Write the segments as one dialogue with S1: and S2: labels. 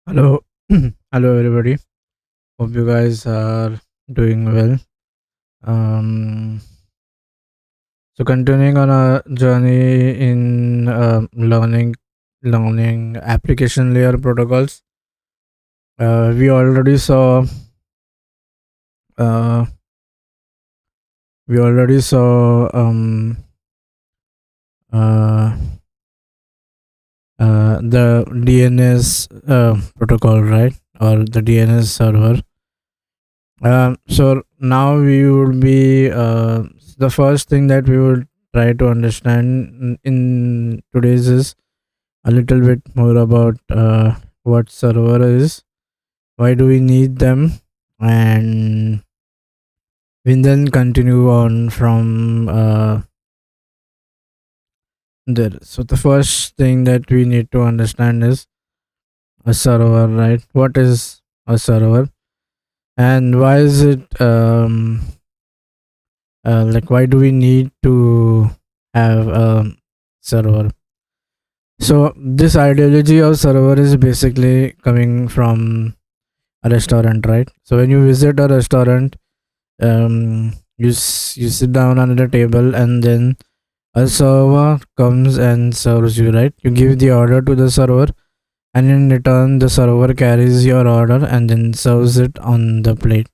S1: Hello, hello everybody. Hope you guys are doing well. Um, so continuing on our journey in learning application layer protocols. We already saw uh, we already saw uh, the DNS protocol, right, or the DNS server. So now we would be the first thing that we would try to understand in today's is a little bit more about what server is, why do we need them, and we then continue on from there. So the first thing that we need to understand is a server, right? What is a server, and why is it like why do we need to have a server? So this ideology of server is basically coming from a restaurant, right? So when you visit a restaurant, you sit down under the table, and then a server comes and serves you, right? You give the order to the server, and in return the server carries your order and then serves it on the plate.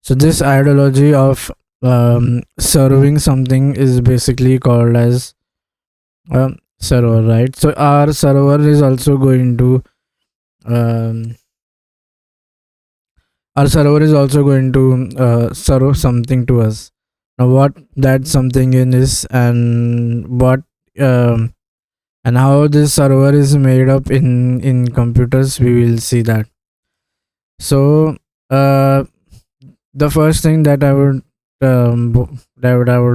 S1: So this ideology of serving something is basically called as server, right? So our server is also going to um, serve something to us. Now what that something in is, and what um, and how this server is made up in computers, we will see that. So uh, the first thing that I would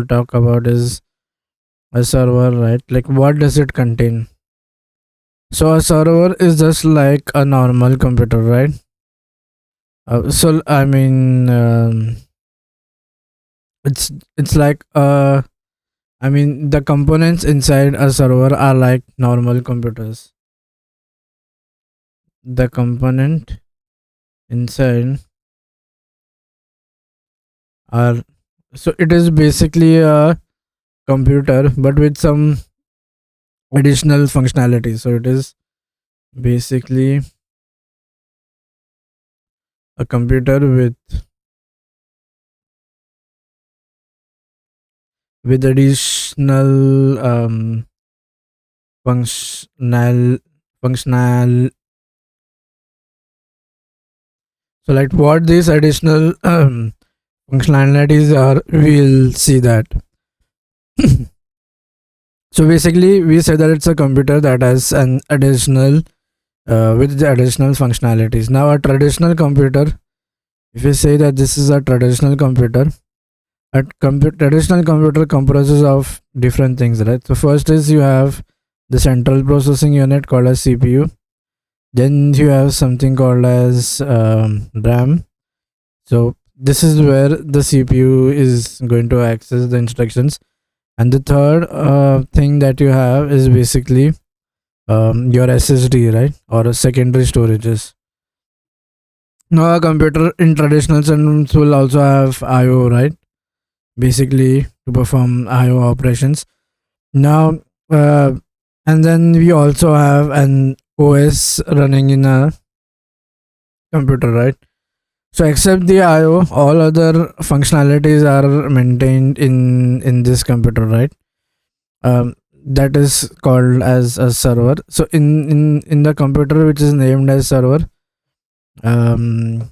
S1: talk about is a server, right? Like, what does it contain? So a server is just like a normal computer, right? So I mean, it's like I mean, the components inside a server are like normal computers. The component inside are, so it is basically a computer but with some additional functionality. So it is basically a computer with additional functional functional. So like what these additional functionalities are, we'll see that. So basically we say that it's a computer that has an additional with the additional functionalities. Now a traditional computer, if you say that this is a traditional computer, traditional computer comprises of different things, right? So first is you have the central processing unit called as CPU. Then you have something called as RAM. So this is where the CPU is going to access the instructions. And the third thing that you have is basically your SSD, right, or a secondary storages. Now a computer in traditional sense will also have IO, right, basically to perform IO operations. Now uh, and then we also have an OS running in a computer, right? So except the IO, all other functionalities are maintained in this computer, right? That is called as a server. So in the computer which is named as server, um,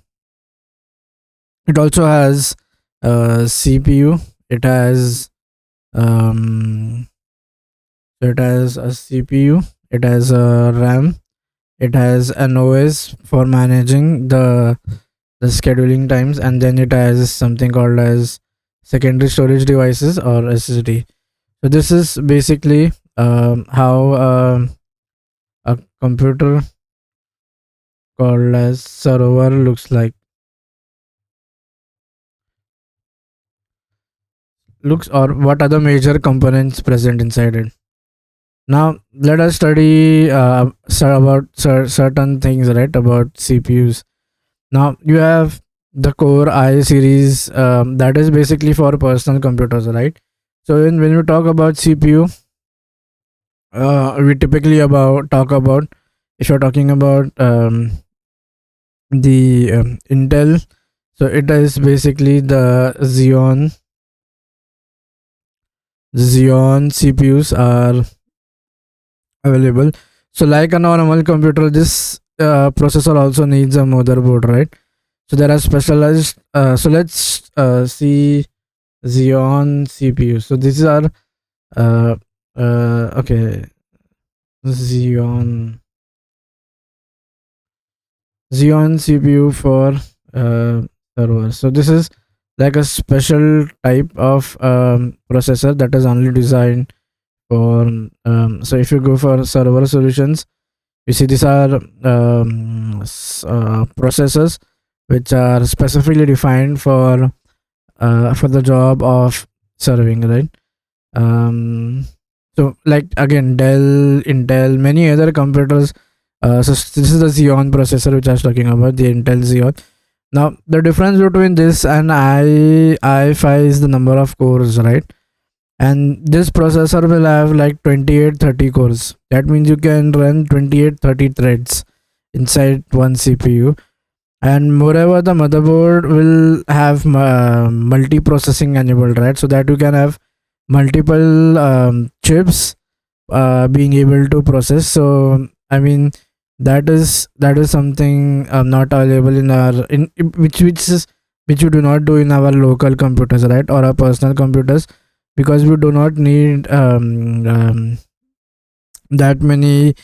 S1: it also has CPU. It has um, it has a CPU. It has a RAM. It has an OS for managing the scheduling times, and then it has something called as secondary storage devices or SSD. So this is basically how a computer called as server looks, or what are the major components present inside it. Now let us study about certain things, right, about CPUs. Now you have the Core I series, that is basically for personal computers, right? So when you talk about CPU, we typically about talk about, if you're talking about the Intel, so it is basically the Xeon CPUs are available. So like a normal computer, this processor also needs a motherboard, right? So there are specialized. So let's see Xeon CPUs. So these are uh, okay, Xeon Xeon CPU for servers. So this is like a special type of processor that is only designed for. So if you go for server solutions, you see these are processors which are specifically defined for the job of serving, right? So like again, Dell, Intel, many other computers. So this is the Xeon processor which I was talking about, the Intel Xeon. Now the difference between this and i5 is the number of cores, right? And this processor will have like 2830 cores. That means you can run 2830 threads inside one CPU. And moreover, the motherboard will have multi-processing enabled, right? So that you can have multiple chips being able to process. So I mean, that is something not available in our in which you do not do in our local computers, right, or our personal computers, because we do not need that many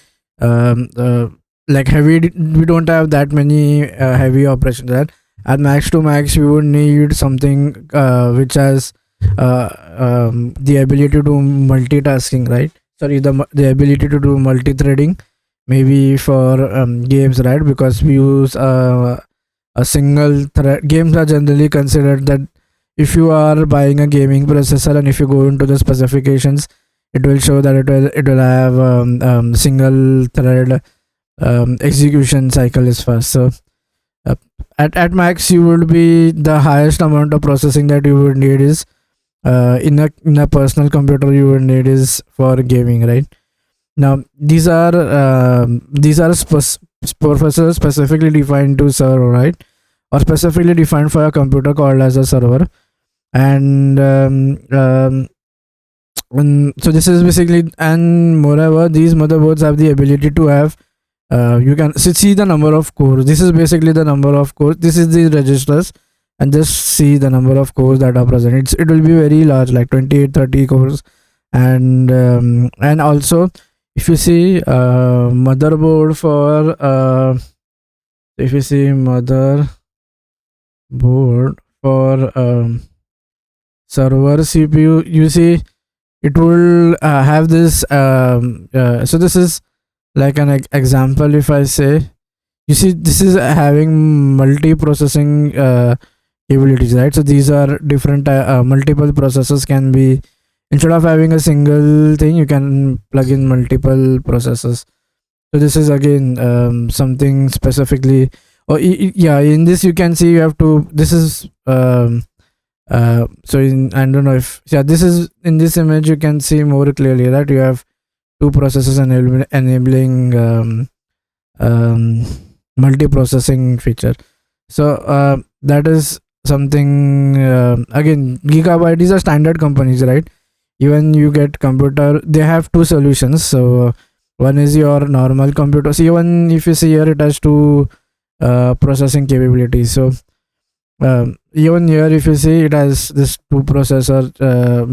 S1: like heavy. We don't have that many heavy operations, right? At max to max, we would need something which has the ability to do multitasking, right? Sorry, the ability to do multi-threading, maybe for games, right? Because we use a single thread. Games are generally considered that if you are buying a gaming processor and if you go into the specifications, it will show that it will have single thread execution cycle is fast. So uh, at max, you would be the highest amount of processing that you would need is in a personal computer you would need is for gaming, right? Now these are processors specifically defined to serve, right, or specifically defined for a computer called as a server. And so this is basically, and moreover, these motherboards have the ability to have you can see the number of cores. This is basically the number of cores. This is the registers, and just see the number of cores that are present. It will be very large, like 2830 cores. And also, if you see motherboard for if you see motherboard for server CPU, you see it will have this so this is like an example. If I say, you see this is having multi-processing abilities, right? So these are different multiple processors can be, instead of having a single thing, you can plug in multiple processors. So this is again something specifically, yeah, in this you can see you have to, this is so I don't know if, yeah, this is in this image you can see more clearly that you have two processors enabling multi-processing feature. So that is something, again, Gigabyte, these are standard companies, right? Even you get computer, they have two solutions. So one is your normal computer. So even if you see here, it has two processing capabilities. So even here, if you see, it has this two processor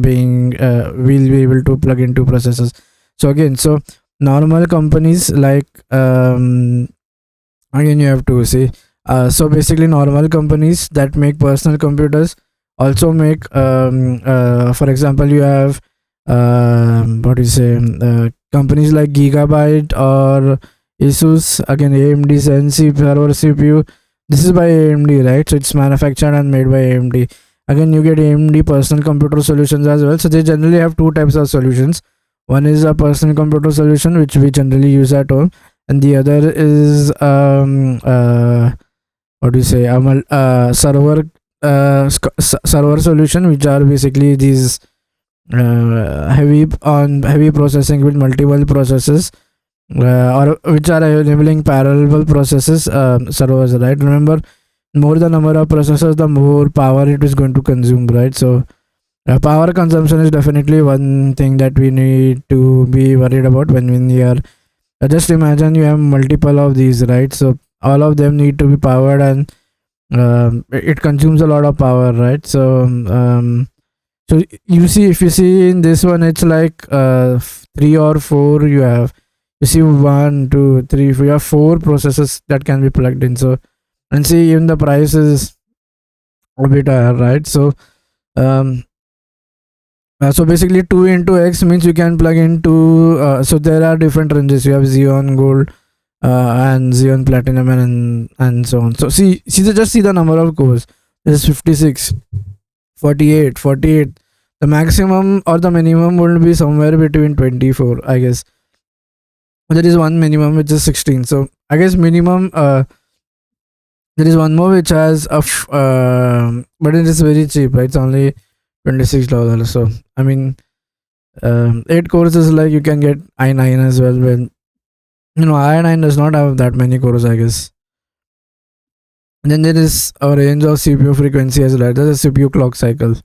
S1: being we'll be able to plug in two processors. So again, so normal companies like again you have to see so basically normal companies that make personal computers also make for example, you have what do you say, companies like Gigabyte or Asus, again AMD Sensi server CPU. This is by AMD, right? So it's manufactured and made by AMD. Again, you get AMD personal computer solutions as well. So they generally have two types of solutions. One is a personal computer solution which we generally use at home, and the other is what do you say, server server solution, which are basically these heavy processing with multiple processes, or which are enabling parallel processes, servers, right? Remember, more the number of processors, the more power it is going to consume, right? So power consumption is definitely one thing that we need to be worried about when we are, just imagine you have multiple of these, right? So all of them need to be powered, and it consumes a lot of power, right? So you see, if you see in this one, it's like three or four you have. You see, one, two, three, four. You have four processes that can be plugged in. So, and see, even the price is a bit higher, right? Um, so basically, 2 into X means you can plug into. So there are different ranges. You have Xeon Gold, and Xeon Platinum, and so on. So just see the number of cores. There's 56, 48, 48. The maximum or the minimum will be somewhere between 24, I guess. There is one minimum which is 16. So I guess minimum. There is one more which has but it is very cheap, right? It's only $26. So I mean, 8 cores is like you can get i9 as well. When i9 does not have that many cores, I guess. And then there is a range of CPU frequency as well. There's a CPU clock cycle.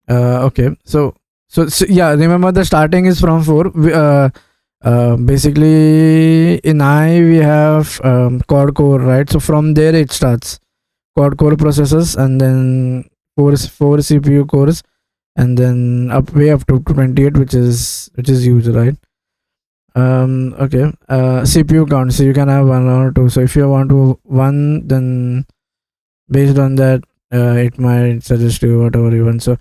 S1: Okay, so yeah, remember the starting is from 4. Basically in I we have quad core, right? So from there it starts quad core processors, and then four CPU cores, and then way up to 28, which is huge, right? Okay. CPU count, so you can have 1 or 2. So if you want to 1, then based on that, it might suggest you whatever you want. So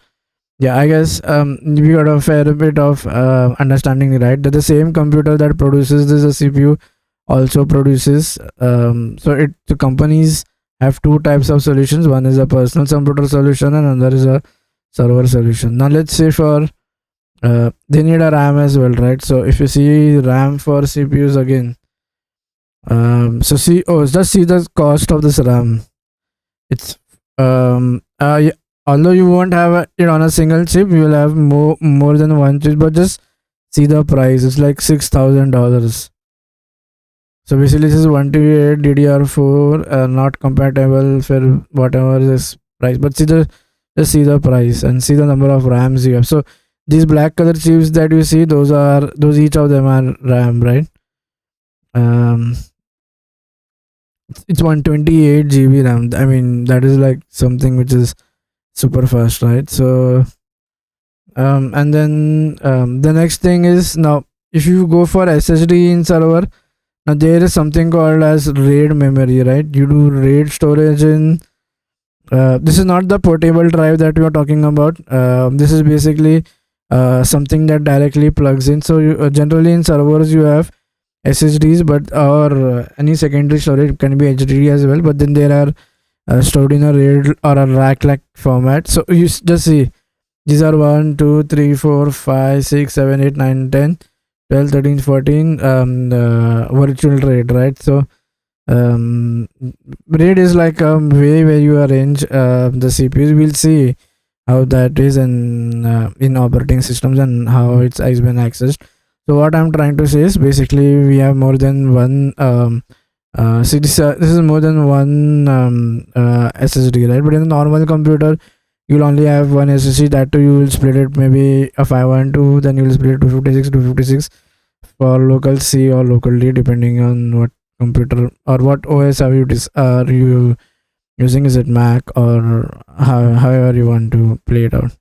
S1: yeah, I guess we got a fair bit of understanding, right? That the same computer that produces this CPU also produces. The companies have two types of solutions. One is a personal computer solution, and another is a server solution. Now let's say for they need a RAM as well, right? So if you see RAM for CPUs again, just see the cost of this RAM. It's although you won't have it on a single chip, you will have more than one chip, but just see the price. It's like $6,000. So basically, this is 128 DDR4, not compatible for whatever this price. But just see the price and see the number of RAMs you have. So these black color chips that you see, those each of them are RAM, right? It's 128 GB RAM. I mean, that is like something which is super fast, right? So and then the next thing is, now if you go for SSD in server, now there is something called as RAID memory, right? You do RAID storage in this is not the portable drive that we are talking about. This is basically something that directly plugs in. So you, generally in servers you have SSDs, but or any secondary storage, can be HDD as well, but then there are stored in a RAID or a rack like format. So you just see these are 1 2 3 4 5 6 7 8 9 10 12 13 14 virtual RAID, right? So RAID is like a way where you arrange the CPUs. We'll see how that is in operating systems and how it's been accessed. So what I'm trying to say is, basically we have more than one this is more than one SSD, right? But in a normal computer you'll only have one SSD. That too you will split it, maybe a 512, then you will split it to 256 for local C or local D, depending on what computer or what OS are you using. Is it Mac or however you want to play it out.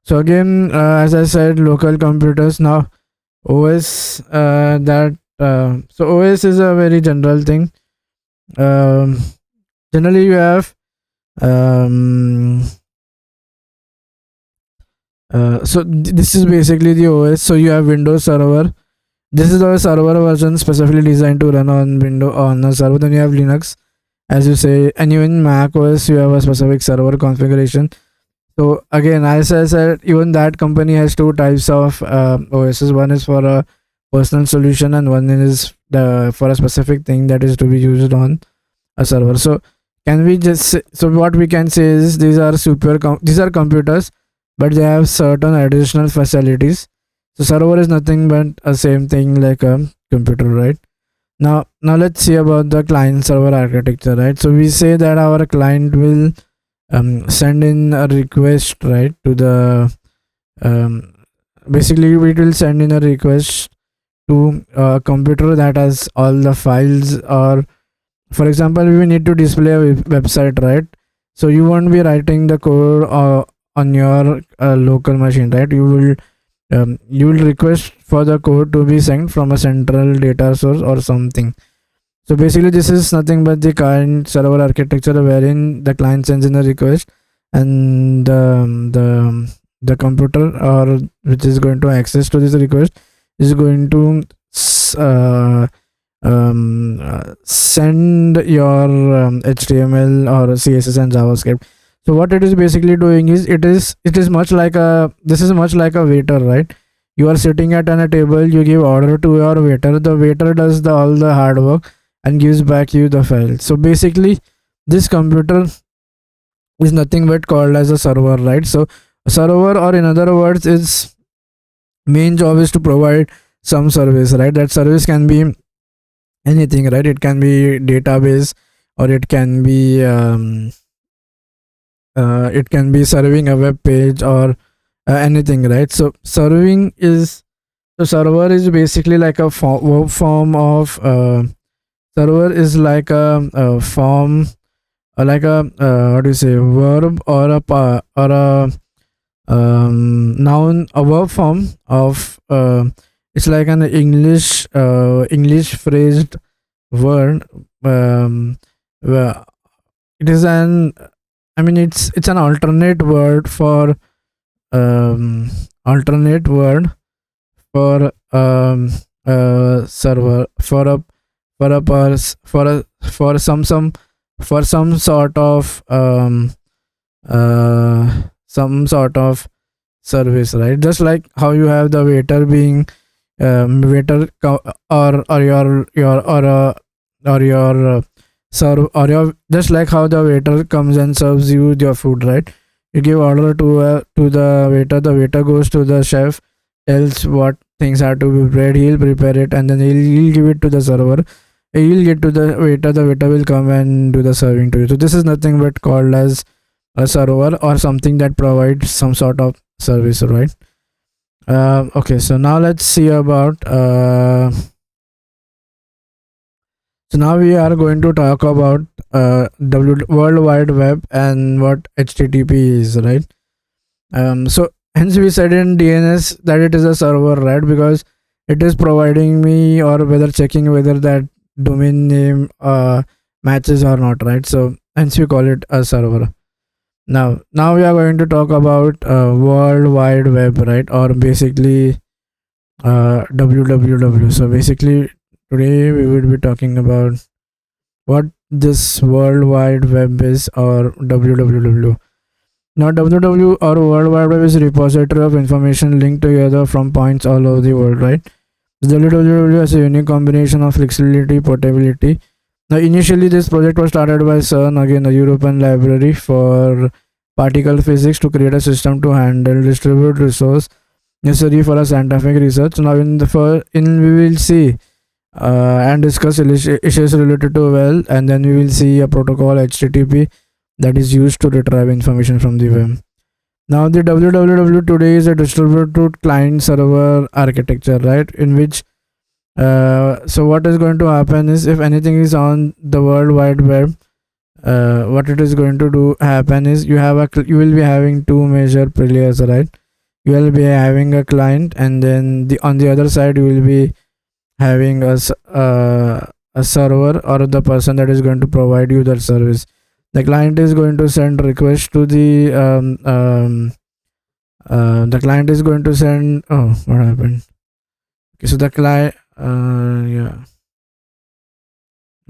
S1: So again, as I said, local computers. Now OS, so OS is a very general thing. Generally you have this is basically the OS. So you have Windows Server. This is the server version specifically designed to run on a server. Then you have Linux, as you say, and even Mac OS you have a specific server configuration. So again, as I said, even that company has two types of OSs. One is for a personal solution, and one is the for a specific thing that is to be used on a server. So can we just say, so what we can say is these are these are computers, but they have certain additional facilities. So server is nothing but a same thing like a computer, right? Now let's see about the client server architecture, right? So we say that our client will send in a request, right, to the um, basically we will send in a request to a computer that has all the files, or for example we need to display a website, right? So you won't be writing the code on your local machine, right? You will request for the code to be sent from a central data source or something. So basically this is nothing but the client server architecture, wherein the client sends in a request, and the computer or which is going to access to this request is going to uh, send your HTML or CSS and JavaScript. So what it is basically doing is it is much like a this is much like a waiter, right? You are sitting at on a table, you give order to your waiter, the waiter does all the hard work and gives back you the file. So basically this computer is nothing but called as a server, right? So a server, or in other words, its main job is to provide some service, right? That service can be anything, right? It can be database, or it can be serving a web page, or anything, right? So server is basically like a form of server is like a form, like a what do you say, verb, or a noun, a verb form of it's like an English phrased word. um where it is an I mean it's an alternate word for server, for a pers for a for some sort of service, right? Just like how you have the waiter being or your serve, or your, just like how the waiter comes and serves you your food, right? You give order to the waiter, the waiter goes to the chef, tells what things are to be prepared, he'll prepare it, and then he'll give it to the server, he'll get to the waiter will come and do the serving to you. So this is nothing but called as a server, or something that provides some sort of service, right? Okay, so now let's see about so now we are going to talk about World Wide Web and what HTTP is, right? So hence we said in DNS that it is a server, right? Because it is providing me, or whether checking whether that domain name matches or not, right? So hence we call it a server. Now we are going to talk about World Wide Web, right? Or basically www. So basically today we will be talking about what this World Wide Web is, or www. Now www or World Wide Web is a repository of information linked together from points all over the world, right? www is a unique combination of flexibility, portability. Now initially this project was started by CERN, again a European library for particle physics, to create a system to handle distribute resource necessary for a scientific research. Now we will see and discuss issues related to well, and then we will see a protocol HTTP that is used to retrieve information from the web. Now the www today is a distributed client server architecture, right? In which so what is going to happen is, if anything is on the World Wide Web, what it is going to do happen is you will be having two major players, right? You will be having a client, and then on the other side you will be having a server, or the person that is going to provide you that service. The client is going to send request to the client is going to send, oh, what happened? Okay, so the client, yeah,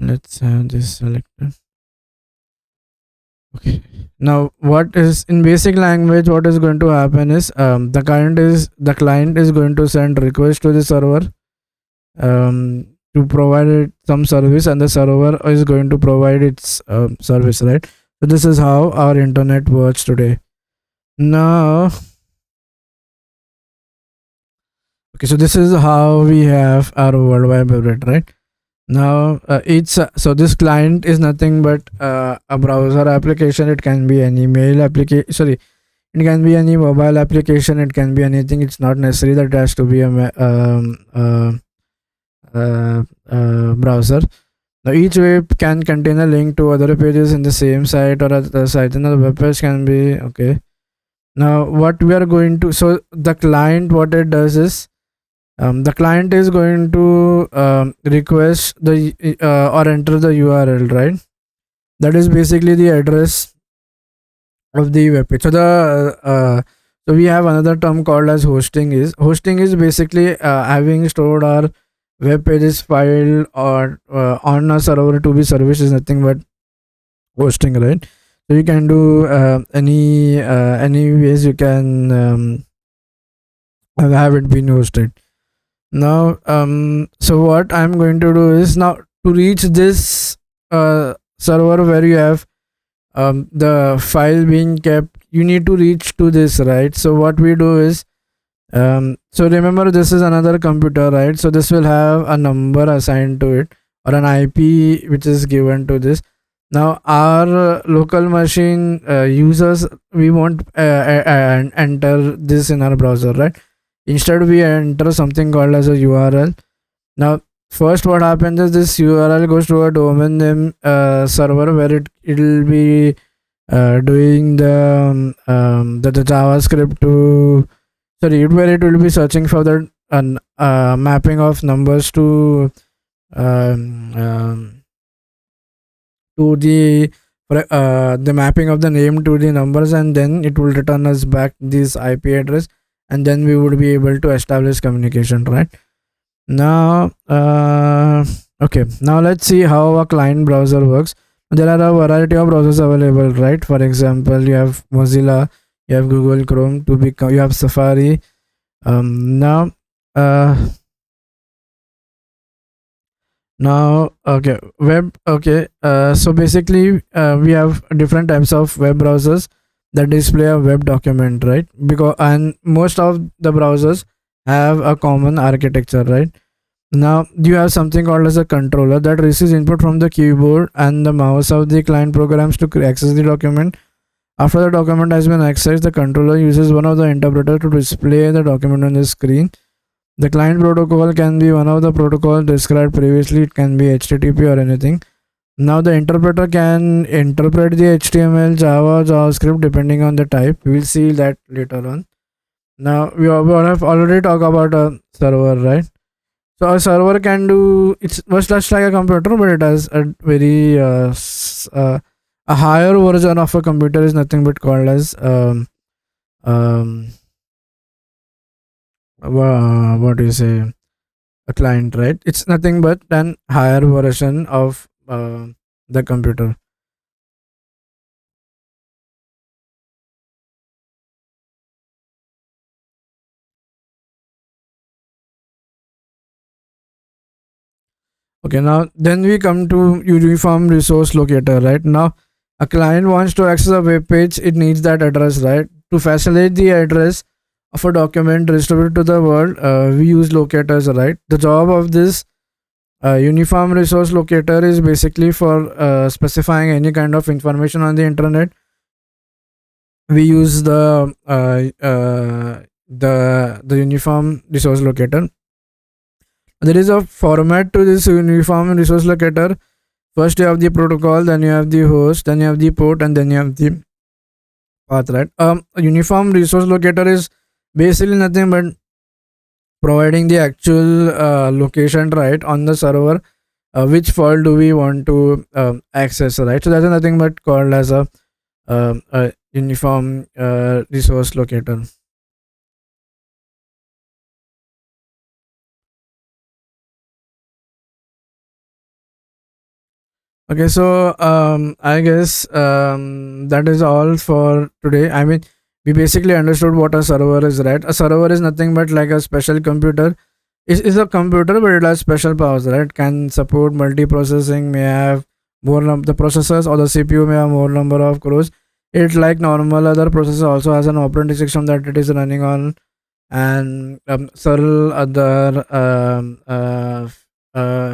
S1: let's have this selected. Okay, Now, what is in basic language, what is going to happen is the client is going to send request to the server to provide it some service, and the server is going to provide its service, right? So this is how our internet works today. Now, okay, so this is how we have our World Wide Web, right? Now, it's so this client is nothing but a browser application. It can be any mail application. Sorry, it can be any mobile application. It can be anything. It's not necessary that it has to be a browser. Now, each web can contain a link to other pages in the same site, or the site in the web page can be okay. Now, what we are going to, so the client, what it does is the client is going to request the or enter the URL, right? That is basically the address of the web page. So we have another term called as hosting. Is basically having stored our web pages file or on a server to be serviced is nothing but hosting, right? So you can do any ways you can have it been hosted. Now, so what I'm going to do is, now to reach this server where you have the file being kept, you need to reach to this, right? So what we do is, so remember, this is another computer, right? So this will have a number assigned to it, or an IP which is given to this. Now our local machine users, we won't enter this in our browser, right? Instead we enter something called as a URL. Now, first what happens is this URL goes to a domain name server where it'll be doing the JavaScript to, sorry, where it will be searching for the mapping of numbers um, um, to the mapping of the name to the numbers, and then it will return us back this IP address, and then we would be able to establish communication, right? Now, okay, now let's see how a client browser works. There are a variety of browsers available, right? For example, you have Mozilla, you have Google Chrome, you have Safari. Now, uh, okay, web. Okay, so basically, we have different types of web browsers that display a web document, right? Because and most of the browsers have a common architecture, right? Now you have something called as a controller that receives input from the keyboard and the mouse of the client programs to access the document. After the document has been accessed, the controller uses one of the interpreter to display the document on the screen. The client protocol can be one of the protocols described previously. It can be HTTP or anything. Now the interpreter can interpret the HTML, Java, JavaScript depending on the type. We will see that later on. Now we have already talked about a server, right? So a server can do, it's much less like a computer, but it has a very a higher version of a computer is nothing but called as um what do you say, a client, right? It's nothing but an higher version of the computer. Okay, now then we come to uniform resource locator, right? Now a client wants to access a web page, it needs that address, right? To facilitate the address of a document distributed to the world, we use locators, right? The job of this uniform resource locator is basically for specifying any kind of information on the internet. We use the uniform resource locator. There is a format to this uniform resource locator. First, you have the protocol, then you have the host, then you have the port, and then you have the path, right? A uniform resource locator is basically nothing but providing the actual location, right, on the server. Which file do we want to access, right? So that's nothing but called as a uniform resource locator. Okay, so I guess that is all for today. I mean, we basically understood what a server is, right? A server is nothing but like a special computer. Is a computer, but it has special powers, right? Can support multi-processing, may have the processors or the CPU may have more number of cores. It like normal other processor also has an operating system that it is running on, and several other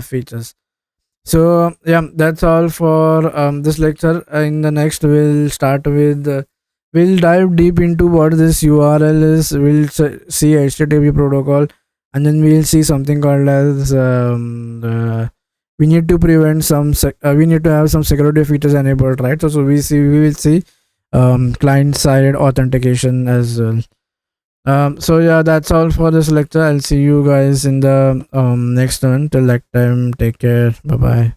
S1: features. So yeah, that's all for this lecture. In the next, we'll start with we'll dive deep into what this URL is. We'll see HTTP protocol, and then we'll see something called as we need to prevent we need to have some security features enabled, right? So we will see client side authentication as well. So yeah, that's all for this lecture. I'll see you guys in the next one. Till that time, take care. Bye bye.